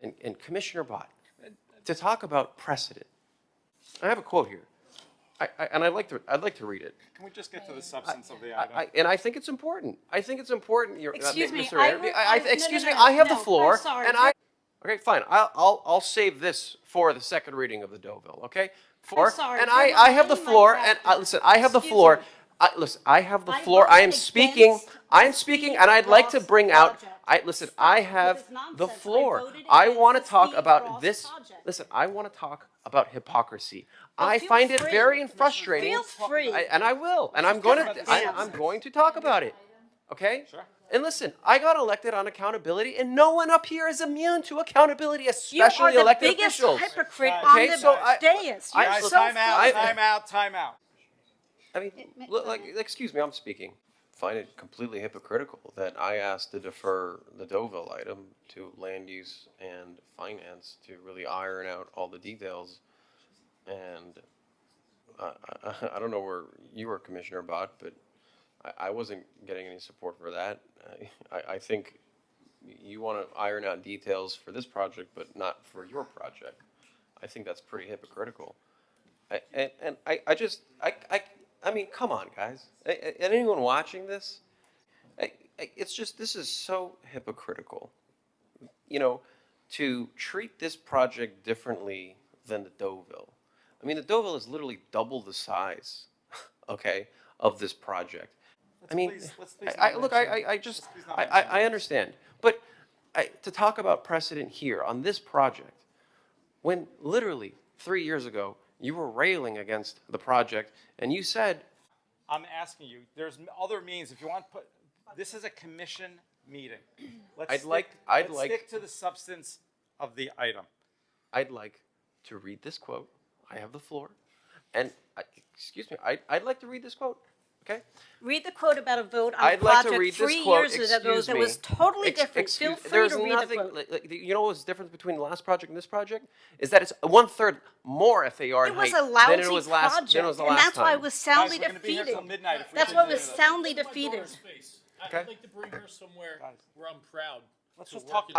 and Commissioner Bhatt, to talk about precedent. I have a quote here, and I'd like to read it. Can we just get to the substance of the item? And I think it's important. I think it's important. Excuse me, Mr. Mayor. Excuse me. no, I have the no, floor, I'm sorry. and I. Okay, fine. I'll save this for the second reading of the Deauville. Okay. I'm sorry, And you're I have the lying, my floor, and captain. listen. I have the Excuse floor. me. Listen. I have the I floor. I am voted speaking. against I am the speaking, speed and I'd like to Ross bring out. project. Listen. Stop I with have this the nonsense. I floor. voted I against want to the talk speed about Ross this. project. Listen. I want to talk about hypocrisy. Well, I feel find it free. very frustrating. Feel free. And I will. And I'm just going talk to. about the I'm going to talk about it. Okay. Sure. And listen, I got elected on accountability, and no one up here is immune to accountability, You especially are the elected biggest officials. hypocrite Okay, on the so dais. You're Guys, so time out, full- time out, time out. I mean, excuse me, I'm speaking. Find it completely hypocritical that I asked to defer the Deauville item to land use and finance to really iron out all the details. And I don't know where you were, Commissioner Bhatt, but I wasn't getting any support for that. I think you want to iron out details for this project, but not for your project. I think that's pretty hypocritical. I mean, come on, guys. Anyone watching this? It's just, this is so hypocritical. You know, to treat this project differently than the Deauville. I mean, the Deauville is literally double the size, okay, of this project. I mean, Let's please look, I understand. But to talk about precedent here on this project, when literally 3 years ago, you were railing against the project, and you said, I'm asking you, there's other means, if you want to put, this is a commission meeting. Let's stick to the substance of the item. I'd like to read this quote. I have the floor. And, excuse me, I'd like to read this quote, okay? Read the quote about a vote on a I'd like to project read this 3 quote. years ago Excuse that me. was totally different. Feel free There's to read nothing, the quote. you know what's the difference between the last project and this project? Is that it's 1/3 more FAR in It was height a lousy than it was last project, than it was the and last that's why it time. was soundly Guys, we're gonna be here defeated. till midnight if we That's why it continue was this. soundly My daughter's defeated. face. Okay. I'd like to bring her somewhere where I'm proud. Let's to just work talk. in